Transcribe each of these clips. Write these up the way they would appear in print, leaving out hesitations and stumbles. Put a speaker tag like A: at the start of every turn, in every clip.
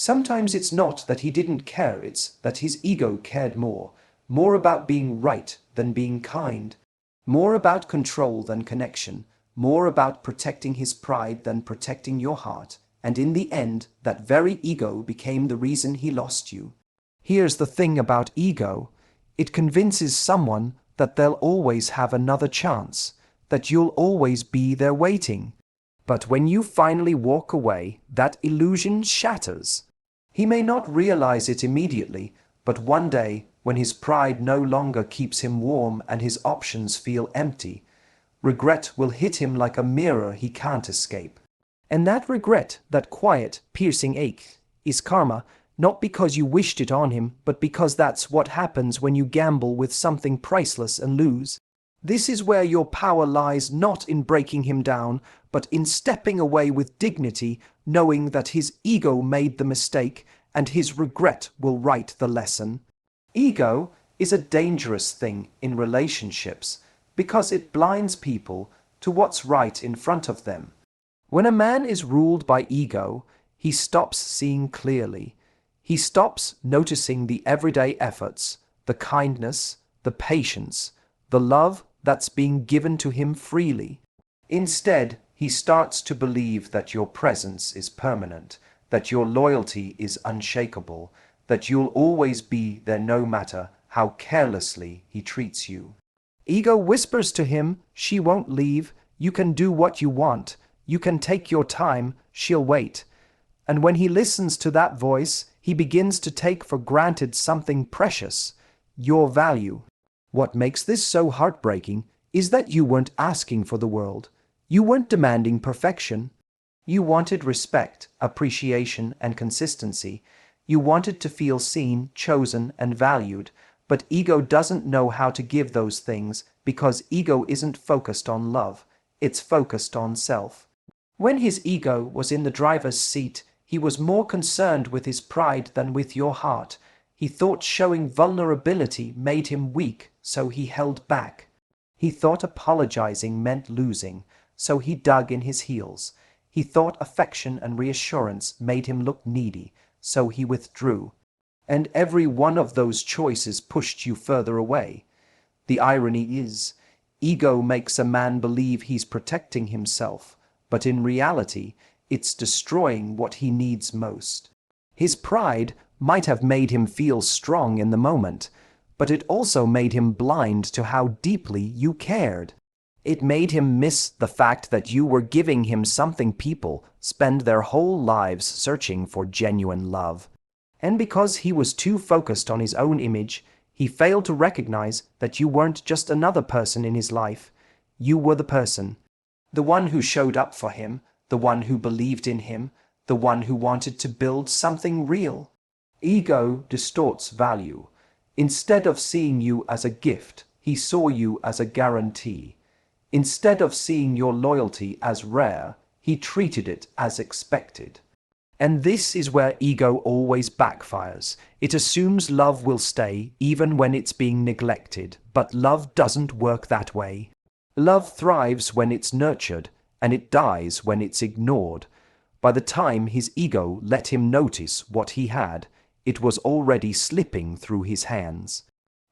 A: Sometimes it's not that he didn't care, it's that his ego cared more. More about being right than being kind. More about control than connection. More about protecting his pride than protecting your heart. And in the end, that very ego became the reason he lost you. Here's the thing about ego. It convinces someone that they'll always have another chance, that you'll always be there waiting. But when you finally walk away, that illusion shatters. He may not realize it immediately, but one day, when his pride no longer keeps him warm and his options feel empty, regret will hit him like a mirror he can't escape. And that regret, that quiet, piercing ache, is karma, not because you wished it on him, but because that's what happens when you gamble with something priceless and lose. This is where your power lies, not in breaking him down, but in stepping away with dignity, knowing that his ego made the mistake and his regret will write the lesson. Ego is a dangerous thing in relationships because it blinds people to what's right in front of them. When a man is ruled by ego, he stops seeing clearly. He stops noticing the everyday efforts, the kindness, the patience, the love that's being given to him freely. Instead, he starts to believe that your presence is permanent, that your loyalty is unshakable, that you'll always be there no matter how carelessly he treats you. Ego whispers to him, she won't leave, you can do what you want, you can take your time, she'll wait. And when he listens to that voice, he begins to take for granted something precious, your value. What makes this so heartbreaking is that you weren't asking for the world. You weren't demanding perfection. You wanted respect, appreciation, and consistency. You wanted to feel seen, chosen, and valued. But ego doesn't know how to give those things because ego isn't focused on love. It's focused on self. When his ego was in the driver's seat, he was more concerned with his pride than with your heart. He thought showing vulnerability made him weak, so he held back. He thought apologizing meant losing, so he dug in his heels. He thought affection and reassurance made him look needy, so he withdrew. And every one of those choices pushed you further away. The irony is, ego makes a man believe he's protecting himself, but in reality, it's destroying what he needs most. His pride might have made him feel strong in the moment, but it also made him blind to how deeply you cared. It made him miss the fact that you were giving him something people spend their whole lives searching for: genuine love. And because he was too focused on his own image, he failed to recognize that you weren't just another person in his life. You were the person. The one who showed up for him, the one who believed in him, the one who wanted to build something real. Ego distorts value. Instead of seeing you as a gift, he saw you as a guarantee. Instead of seeing your loyalty as rare, he treated it as expected. And this is where ego always backfires. It assumes love will stay even when it's being neglected, but love doesn't work that way. Love thrives when it's nurtured, and it dies when it's ignored. By the time his ego let him notice what he had, it was already slipping through his hands.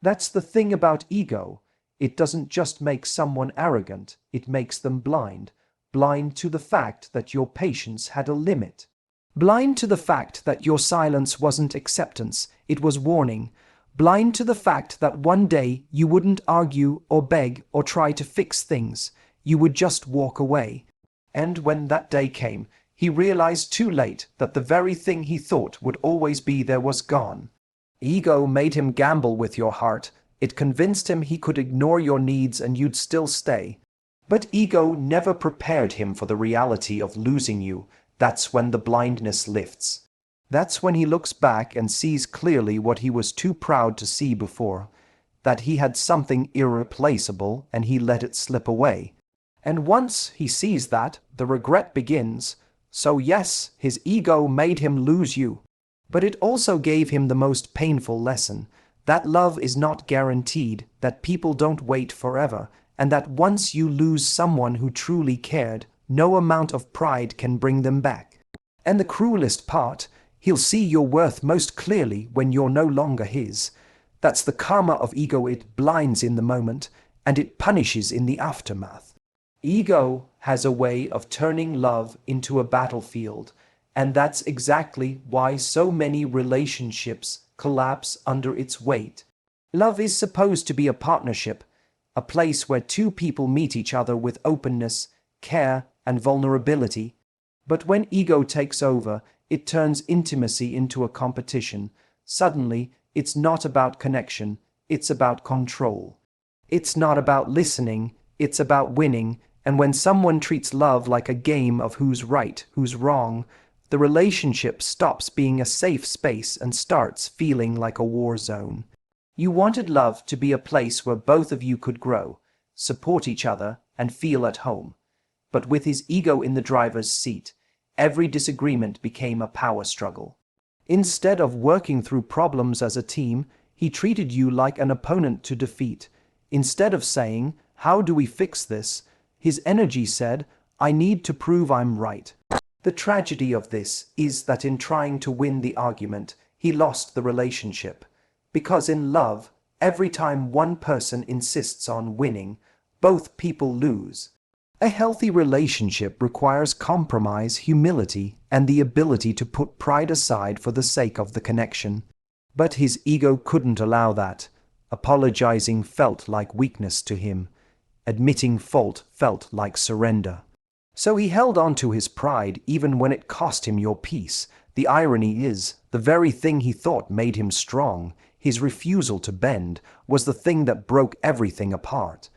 A: That's the thing about ego. It doesn't just make someone arrogant, it makes them blind. Blind to the fact that your patience had a limit. Blind to the fact that your silence wasn't acceptance, it was warning. Blind to the fact that one day you wouldn't argue or beg or try to fix things. You would just walk away. And when that day came, he realized too late that the very thing he thought would always be there was gone. Ego made him gamble with your heart. It convinced him he could ignore your needs and you'd still stay. But ego never prepared him for the reality of losing you. That's when the blindness lifts. That's when he looks back and sees clearly what he was too proud to see before. That he had something irreplaceable and he let it slip away. And once he sees that, the regret begins. So yes, his ego made him lose you. But it also gave him the most painful lesson. That love is not guaranteed, that people don't wait forever, and that once you lose someone who truly cared, no amount of pride can bring them back. And the cruelest part, He'll see your worth most clearly when you're no longer his. That's the karma of ego. It blinds in the moment, and it punishes in the aftermath. Ego has a way of turning love into a battlefield, and that's exactly why so many relationships collapse under its weight. Love is supposed to be a partnership, a place where two people meet each other with openness, care, and vulnerability. But when ego takes over, it turns intimacy into a competition. Suddenly, it's not about connection, it's about control. It's not about listening, it's about winning, and when someone treats love like a game of who's right, who's wrong, the relationship stops being a safe space and starts feeling like a war zone. You wanted love to be a place where both of you could grow, support each other, and feel at home. But with his ego in the driver's seat, every disagreement became a power struggle. Instead of working through problems as a team, he treated you like an opponent to defeat. Instead of saying, "How do we fix this?" his energy said, "I need to prove I'm right." The tragedy of this is that in trying to win the argument, he lost the relationship. Because in love, every time one person insists on winning, both people lose. A healthy relationship requires compromise, humility, and the ability to put pride aside for the sake of the connection. But his ego couldn't allow that. Apologizing felt like weakness to him. Admitting fault felt like surrender. So he held on to his pride even when it cost him your peace. The irony is, the very thing he thought made him strong, his refusal to bend, was the thing that broke everything apart.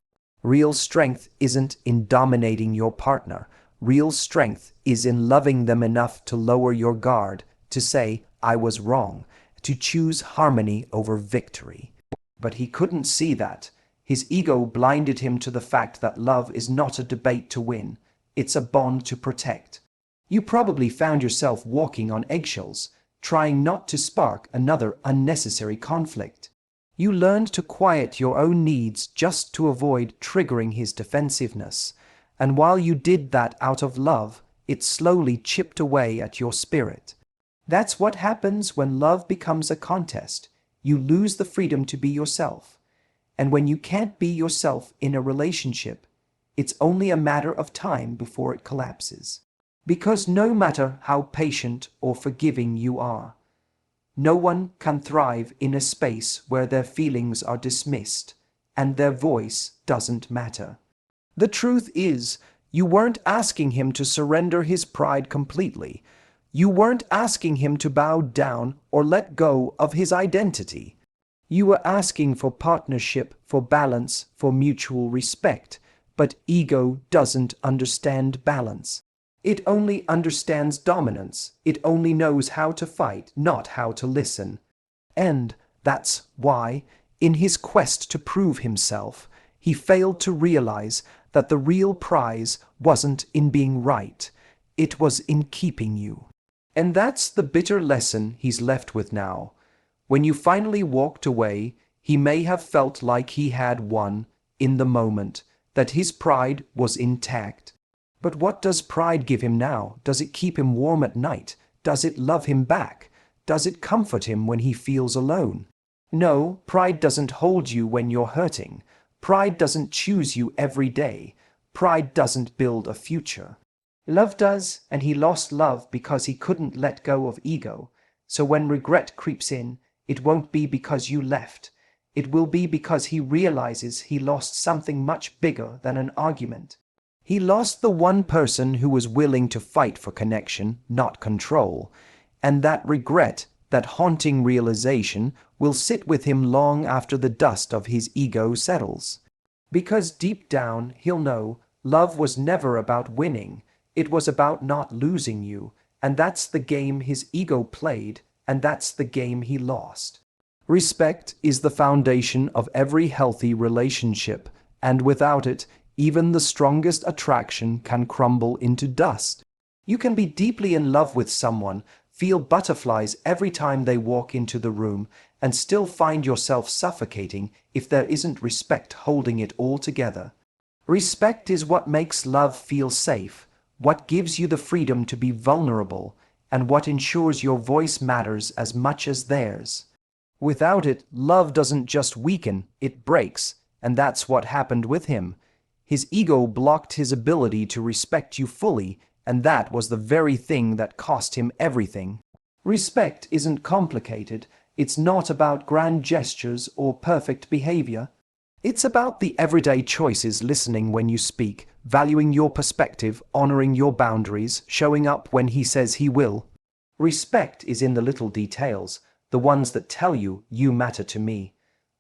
A: Real strength isn't in dominating your partner. Real strength is in loving them enough to lower your guard, to say, "I was wrong," to choose harmony over victory. But he couldn't see that. His ego blinded him to the fact that love is not a debate to win. It's a bond to protect. You probably found yourself walking on eggshells, trying not to spark another unnecessary conflict. You learned to quiet your own needs just to avoid triggering his defensiveness. And while you did that out of love, it slowly chipped away at your spirit. That's what happens when love becomes a contest. You lose the freedom to be yourself. And when you can't be yourself in a relationship, it's only a matter of time before it collapses. Because no matter how patient or forgiving you are, no one can thrive in a space where their feelings are dismissed and their voice doesn't matter. The truth is, you weren't asking him to surrender his pride completely. You weren't asking him to bow down or let go of his identity. You were asking for partnership, for balance, for mutual respect. But ego doesn't understand balance. It only understands dominance. It only knows how to fight, not how to listen. And that's why, in his quest to prove himself, he failed to realize that the real prize wasn't in being right. It was in keeping you. And that's the bitter lesson he's left with now. When you finally walked away, he may have felt like he had won in the moment, that his pride was intact. But what does pride give him now? Does it keep him warm at night? Does it love him back? Does it comfort him when he feels alone? No, pride doesn't hold you when you're hurting. Pride doesn't choose you every day. Pride doesn't build a future. Love does, and he lost love because he couldn't let go of ego. So when regret creeps in, it won't be because you left. It will be because he realizes he lost something much bigger than an argument. He lost the one person who was willing to fight for connection, not control. And that regret, that haunting realization, will sit with him long after the dust of his ego settles. Because deep down, he'll know love was never about winning. It was about not losing you. And that's the game his ego played, and that's the game he lost. Respect is the foundation of every healthy relationship, and without it, even the strongest attraction can crumble into dust. You can be deeply in love with someone, feel butterflies every time they walk into the room, and still find yourself suffocating if there isn't respect holding it all together. Respect is what makes love feel safe, what gives you the freedom to be vulnerable, and what ensures your voice matters as much as theirs. Without it, love doesn't just weaken, it breaks, and that's what happened with him. His ego blocked his ability to respect you fully, and that was the very thing that cost him everything. Respect isn't complicated. It's not about grand gestures or perfect behavior. It's about the everyday choices: listening when you speak, valuing your perspective, honoring your boundaries, showing up when he says he will. Respect is in the little details, the ones that tell you, you matter to me.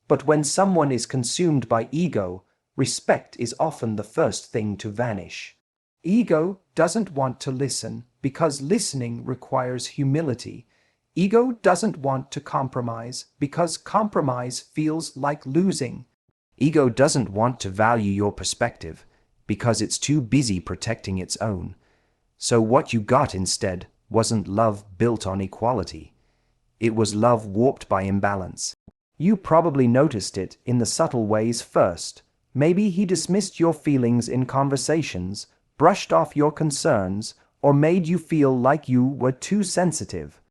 A: But when someone is consumed by ego, respect is often the first thing to vanish. Ego doesn't want to listen because listening requires humility. Ego doesn't want to compromise because compromise feels like losing. Ego doesn't want to value your perspective because it's too busy protecting its own. So what you got instead wasn't love built on equality. It was love warped by imbalance. You probably noticed it in the subtle ways first. Maybe he dismissed your feelings in conversations, brushed off your concerns, or made you feel like you were too sensitive.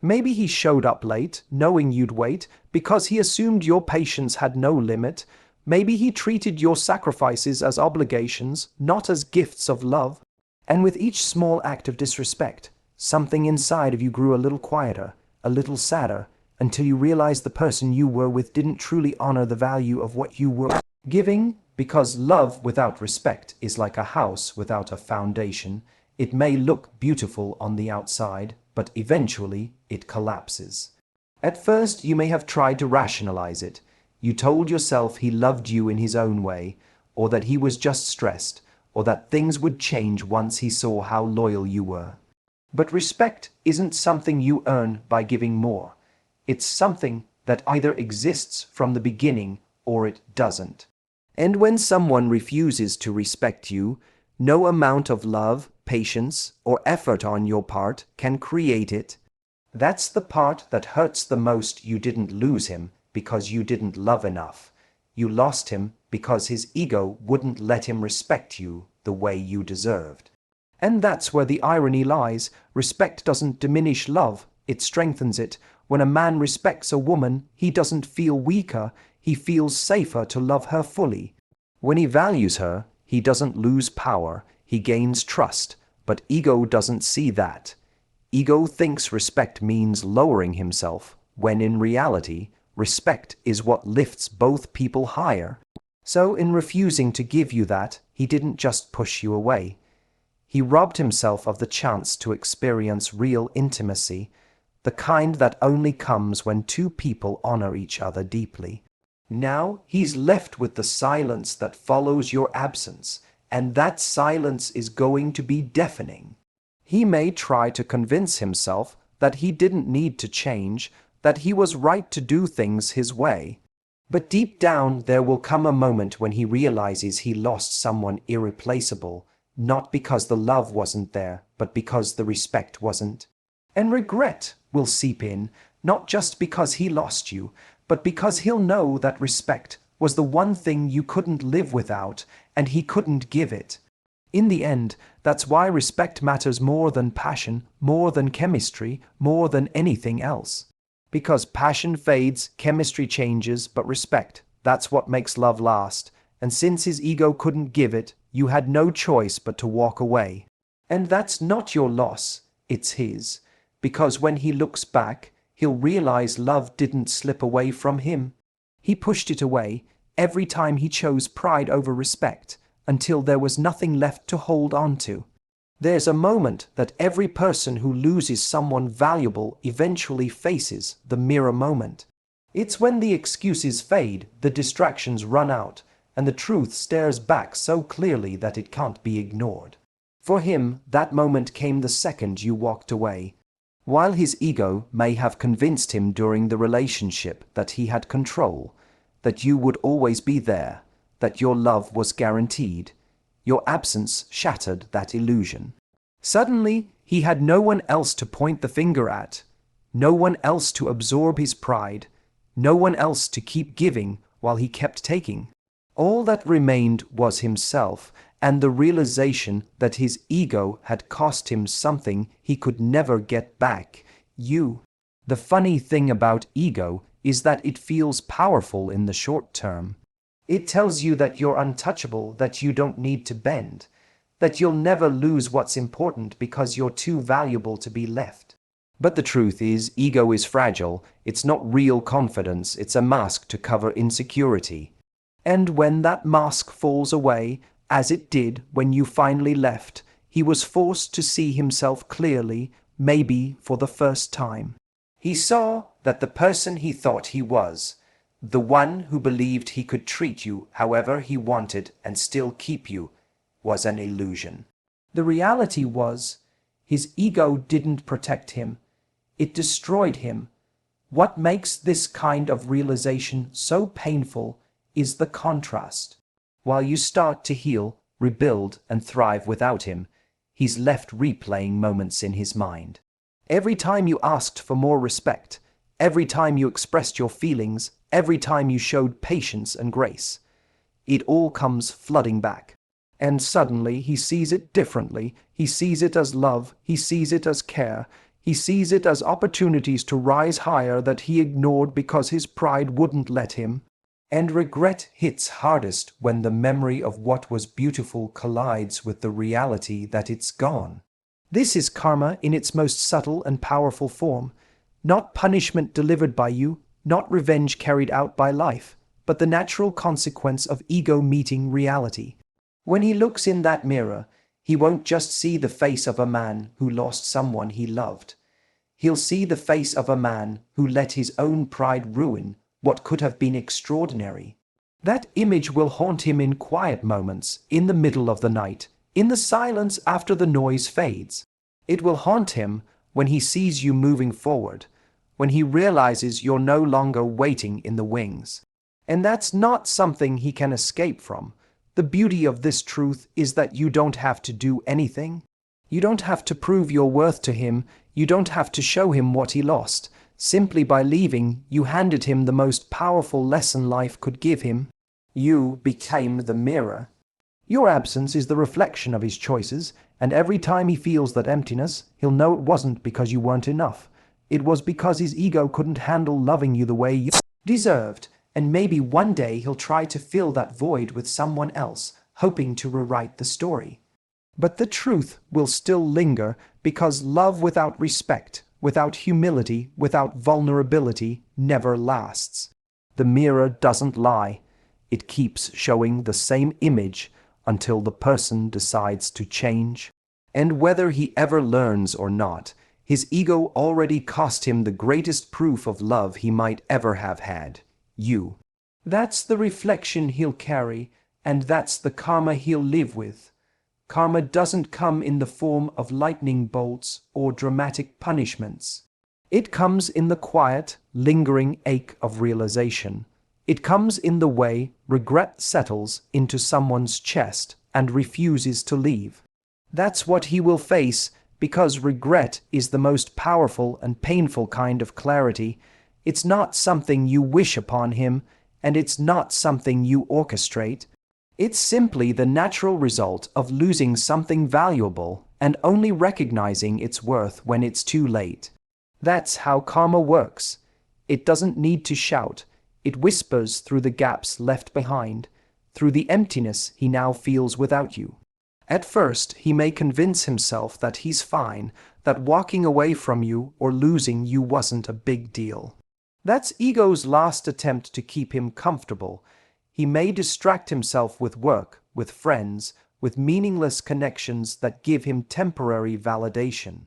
A: Maybe he showed up late, knowing you'd wait, because he assumed your patience had no limit. Maybe he treated your sacrifices as obligations, not as gifts of love. And with each small act of disrespect, something inside of you grew a little quieter, a little sadder, until you realized the person you were with didn't truly honor the value of what you were giving. Because love without respect is like a house without a foundation. It may look beautiful on the outside, but eventually it collapses. At first, you may have tried to rationalize it. You told yourself he loved you in his own way, or that he was just stressed, or that things would change once he saw how loyal you were. But respect isn't something you earn by giving more. It's something that either exists from the beginning or it doesn't. And when someone refuses to respect you, no amount of love, patience, or effort on your part can create it. That's the part that hurts the most. You didn't lose him because you didn't love enough. You lost him because his ego wouldn't let him respect you the way you deserved. And that's where the irony lies. Respect doesn't diminish love, it strengthens it. When a man respects a woman, he doesn't feel weaker, he feels safer to love her fully. When he values her, he doesn't lose power, he gains trust. But ego doesn't see that. Ego thinks respect means lowering himself, when in reality, respect is what lifts both people higher. So in refusing to give you that, he didn't just push you away. He robbed himself of the chance to experience real intimacy, the kind that only comes when two people honor each other deeply. Now he's left with the silence that follows your absence, and that silence is going to be deafening. He may try to convince himself that he didn't need to change, that he was right to do things his way. But deep down there will come a moment when he realizes he lost someone irreplaceable, not because the love wasn't there, but because the respect wasn't. And regret will seep in, not just because he lost you, but because he'll know that respect was the one thing you couldn't live without, and he couldn't give it. In the end, that's why respect matters more than passion, more than chemistry, more than anything else. Because passion fades, chemistry changes, but respect, that's what makes love last. And since his ego couldn't give it, you had no choice but to walk away. And that's not your loss, it's his. Because when he looks back, he'll realize love didn't slip away from him. He pushed it away every time he chose pride over respect, until there was nothing left to hold on to. There's a moment that every person who loses someone valuable eventually faces, the mirror moment. It's when the excuses fade, the distractions run out, and the truth stares back so clearly that it can't be ignored. For him, that moment came the second you walked away. While his ego may have convinced him during the relationship that he had control, that you would always be there, that your love was guaranteed, your absence shattered that illusion. Suddenly, he had no one else to point the finger at, no one else to absorb his pride, no one else to keep giving while he kept taking. All that remained was himself, and the realization that his ego had cost him something he could never get back, you. The funny thing about ego is that it feels powerful in the short term. It tells you that you're untouchable, that you don't need to bend, that you'll never lose what's important because you're too valuable to be left. But the truth is, ego is fragile. It's not real confidence, it's a mask to cover insecurity. And when that mask falls away, as it did when you finally left, he was forced to see himself clearly, maybe for the first time. He saw that the person he thought he was, the one who believed he could treat you however he wanted and still keep you, was an illusion. The reality was, his ego didn't protect him. It destroyed him. What makes this kind of realization so painful is the contrast. While you start to heal, rebuild, and thrive without him, he's left replaying moments in his mind. Every time you asked for more respect, every time you expressed your feelings, every time you showed patience and grace, it all comes flooding back. And suddenly he sees it differently. He sees it as love. He sees it as care. He sees it as opportunities to rise higher that he ignored because his pride wouldn't let him. And regret hits hardest when the memory of what was beautiful collides with the reality that it's gone. This is karma in its most subtle and powerful form. Not punishment delivered by you, not revenge carried out by life, but the natural consequence of ego meeting reality. When he looks in that mirror, he won't just see the face of a man who lost someone he loved. He'll see the face of a man who let his own pride ruin what could have been extraordinary. That image will haunt him in quiet moments, in the middle of the night, in the silence after the noise fades. It will haunt him when he sees you moving forward, when he realizes you're no longer waiting in the wings. And that's not something he can escape from. The beauty of this truth is that you don't have to do anything. You don't have to prove your worth to him. You don't have to show him what he lost. Simply by leaving, you handed him the most powerful lesson life could give him. You became the mirror. Your absence is the reflection of his choices, and every time he feels that emptiness, he'll know it wasn't because you weren't enough. It was because his ego couldn't handle loving you the way you deserved, and maybe one day he'll try to fill that void with someone else, hoping to rewrite the story. But the truth will still linger because love without respect, without humility, without vulnerability, never lasts. The mirror doesn't lie. It keeps showing the same image until the person decides to change. And whether he ever learns or not, his ego already cost him the greatest proof of love he might ever have had, you. That's the reflection he'll carry, and that's the karma he'll live with. Karma doesn't come in the form of lightning bolts or dramatic punishments. It comes in the quiet, lingering ache of realization. It comes in the way regret settles into someone's chest and refuses to leave. That's what he will face, because regret is the most powerful and painful kind of clarity. It's not something you wish upon him, and it's not something you orchestrate. It's simply the natural result of losing something valuable and only recognizing its worth when it's too late. That's how karma works. It doesn't need to shout. It whispers through the gaps left behind, through the emptiness he now feels without you. At first, he may convince himself that he's fine, that walking away from you or losing you wasn't a big deal. That's ego's last attempt to keep him comfortable. He may distract himself with work, with friends, with meaningless connections that give him temporary validation.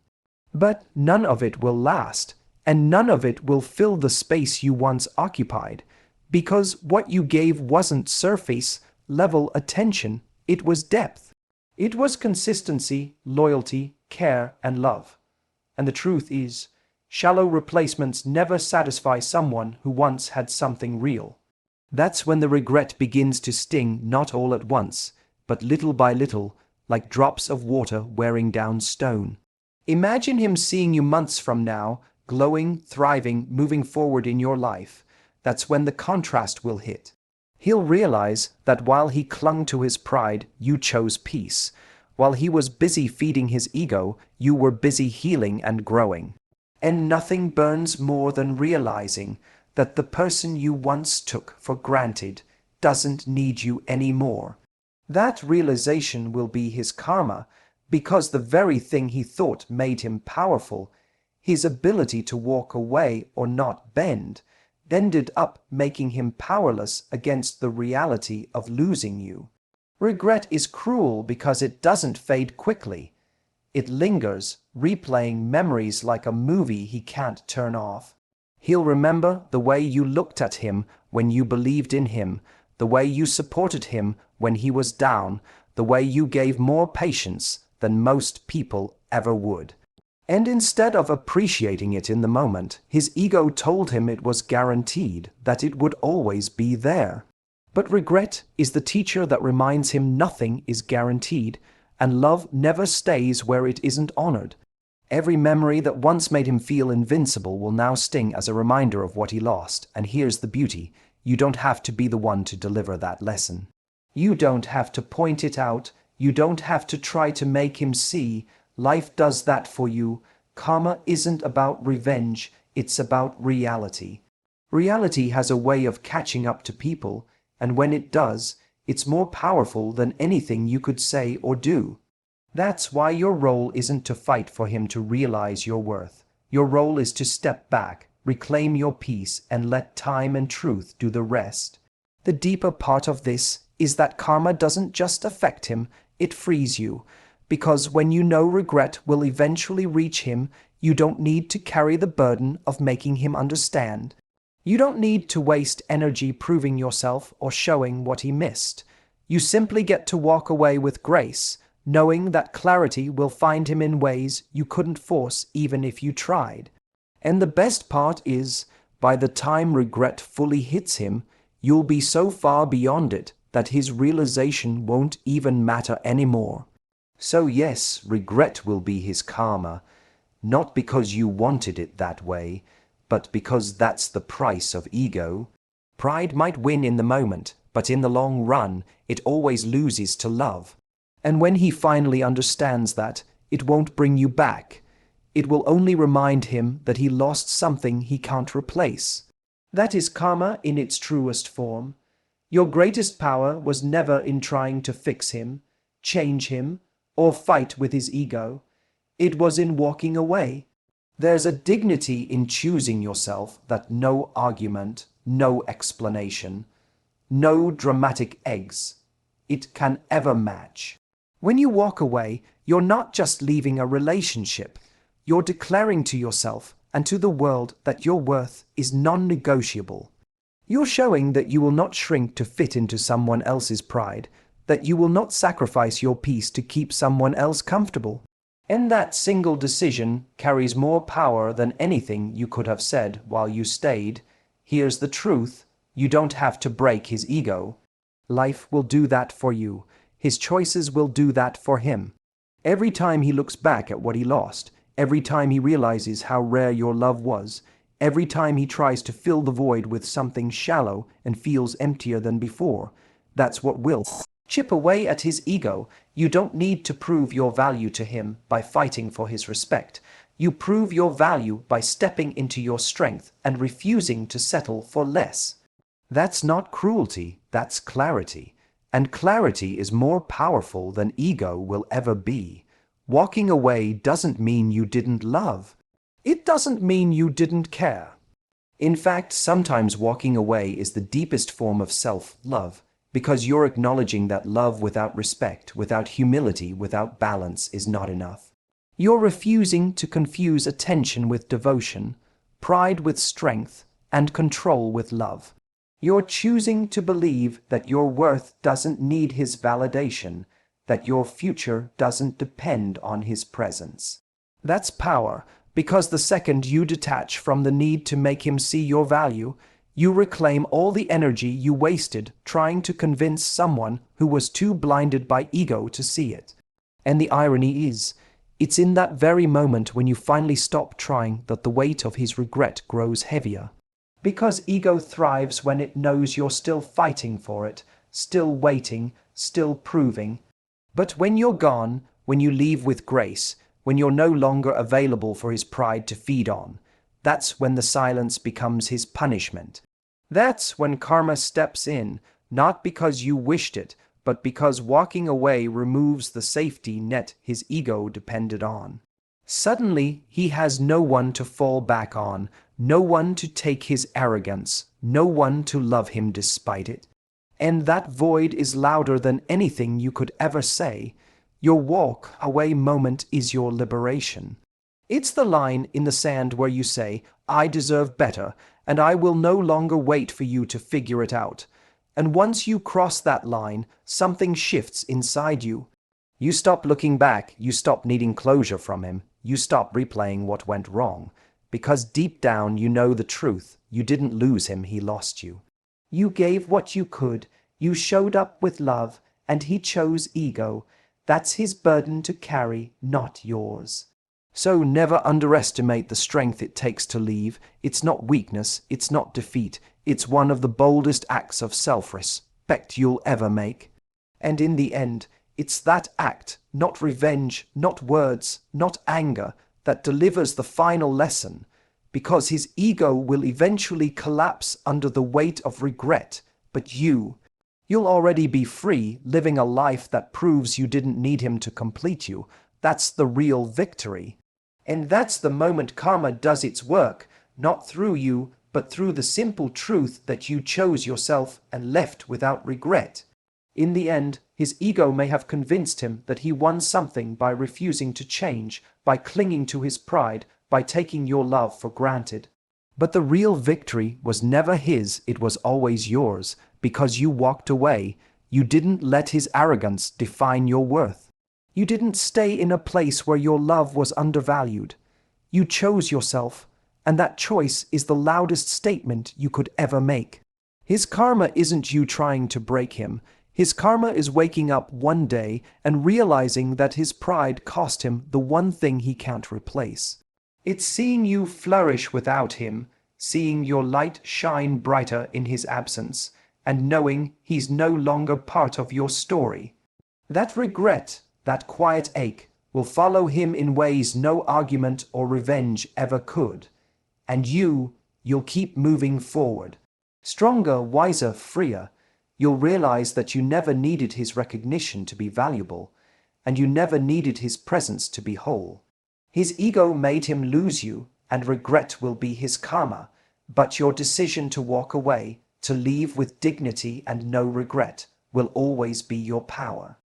A: But none of it will last, and none of it will fill the space you once occupied, because what you gave wasn't surface-level attention, it was depth. It was consistency, loyalty, care, and love. And the truth is, shallow replacements never satisfy someone who once had something real. That's when the regret begins to sting, not all at once, but little by little, like drops of water wearing down stone. Imagine him seeing you months from now, glowing, thriving, moving forward in your life. That's when the contrast will hit. He'll realize that while he clung to his pride, you chose peace. While he was busy feeding his ego, you were busy healing and growing. And nothing burns more than realizing that the person you once took for granted doesn't need you anymore. That realization will be his karma, because the very thing he thought made him powerful, his ability to walk away or not bend, ended up making him powerless against the reality of losing you. Regret is cruel because it doesn't fade quickly. It lingers, replaying memories like a movie he can't turn off. He'll remember the way you looked at him when you believed in him, the way you supported him when he was down, the way you gave more patience than most people ever would. And instead of appreciating it in the moment, his ego told him it was guaranteed, that it would always be there. But regret is the teacher that reminds him nothing is guaranteed, and love never stays where it isn't honored. Every memory that once made him feel invincible will now sting as a reminder of what he lost, and here's the beauty: you don't have to be the one to deliver that lesson. You don't have to point it out, you don't have to try to make him see. Life does that for you. Karma isn't about revenge, it's about reality. Reality has a way of catching up to people, and when it does, it's more powerful than anything you could say or do. That's why your role isn't to fight for him to realize your worth. Your role is to step back, reclaim your peace, and let time and truth do the rest. The deeper part of this is that karma doesn't just affect him, it frees you. Because when you know regret will eventually reach him, you don't need to carry the burden of making him understand. You don't need to waste energy proving yourself or showing what he missed. You simply get to walk away with grace, knowing that clarity will find him in ways you couldn't force even if you tried. And the best part is, by the time regret fully hits him, you'll be so far beyond it that his realization won't even matter anymore. So yes, regret will be his karma, not because you wanted it that way, but because that's the price of ego. Pride might win in the moment, but in the long run, it always loses to love. And when he finally understands that, it won't bring you back. It will only remind him that he lost something he can't replace. That is karma in its truest form. Your greatest power was never in trying to fix him, change him, or fight with his ego. It was in walking away. There's a dignity in choosing yourself that no argument, no explanation, no dramatic eggs it can ever match. When you walk away, you're not just leaving a relationship. You're declaring to yourself and to the world that your worth is non-negotiable. You're showing that you will not shrink to fit into someone else's pride, that you will not sacrifice your peace to keep someone else comfortable. And that single decision carries more power than anything you could have said while you stayed. Here's the truth: you don't have to break his ego. Life will do that for you. His choices will do that for him. Every time he looks back at what he lost, every time he realizes how rare your love was, every time he tries to fill the void with something shallow and feels emptier than before, that's what will chip away at his ego. You don't need to prove your value to him by fighting for his respect. You prove your value by stepping into your strength and refusing to settle for less. That's not cruelty, that's clarity. And clarity is more powerful than ego will ever be. Walking away doesn't mean you didn't love. It doesn't mean you didn't care. In fact, sometimes walking away is the deepest form of self-love, because you're acknowledging that love without respect, without humility, without balance is not enough. You're refusing to confuse attention with devotion, pride with strength, and control with love. You're choosing to believe that your worth doesn't need his validation, that your future doesn't depend on his presence. That's power, because the second you detach from the need to make him see your value, you reclaim all the energy you wasted trying to convince someone who was too blinded by ego to see it. And the irony is, it's in that very moment when you finally stop trying that the weight of his regret grows heavier. Because ego thrives when it knows you're still fighting for it, still waiting, still proving. But when you're gone, when you leave with grace, when you're no longer available for his pride to feed on, that's when the silence becomes his punishment. That's when karma steps in, not because you wished it, but because walking away removes the safety net his ego depended on. Suddenly, he has no one to fall back on, no one to take his arrogance, no one to love him despite it. And that void is louder than anything you could ever say. Your walk away moment is your liberation. It's the line in the sand where you say, I deserve better, and I will no longer wait for you to figure it out. And once you cross that line, something shifts inside you. You stop looking back, you stop needing closure from him, you stop replaying what went wrong. Because deep down you know the truth, you didn't lose him, he lost you. You gave what you could, you showed up with love, and he chose ego. That's his burden to carry, not yours. So never underestimate the strength it takes to leave. It's not weakness, it's not defeat, it's one of the boldest acts of self-respect you'll ever make. And in the end, it's that act, not revenge, not words, not anger, that delivers the final lesson, because his ego will eventually collapse under the weight of regret, but you'll already be free, living a life that proves you didn't need him to complete you. That's the real victory. And that's the moment karma does its work, not through you, but through the simple truth that you chose yourself and left without regret. In the end, his ego may have convinced him that he won something by refusing to change, by clinging to his pride, by taking your love for granted. But the real victory was never his, it was always yours, because you walked away. You didn't let his arrogance define your worth. You didn't stay in a place where your love was undervalued. You chose yourself, and that choice is the loudest statement you could ever make. His karma isn't you trying to break him. His karma is waking up one day and realizing that his pride cost him the one thing he can't replace. It's seeing you flourish without him, seeing your light shine brighter in his absence, and knowing he's no longer part of your story. That regret, that quiet ache, will follow him in ways no argument or revenge ever could. And you'll keep moving forward. Stronger, wiser, freer. You'll realize that you never needed his recognition to be valuable, and you never needed his presence to be whole. His ego made him lose you, and regret will be his karma, but your decision to walk away, to leave with dignity and no regret, will always be your power.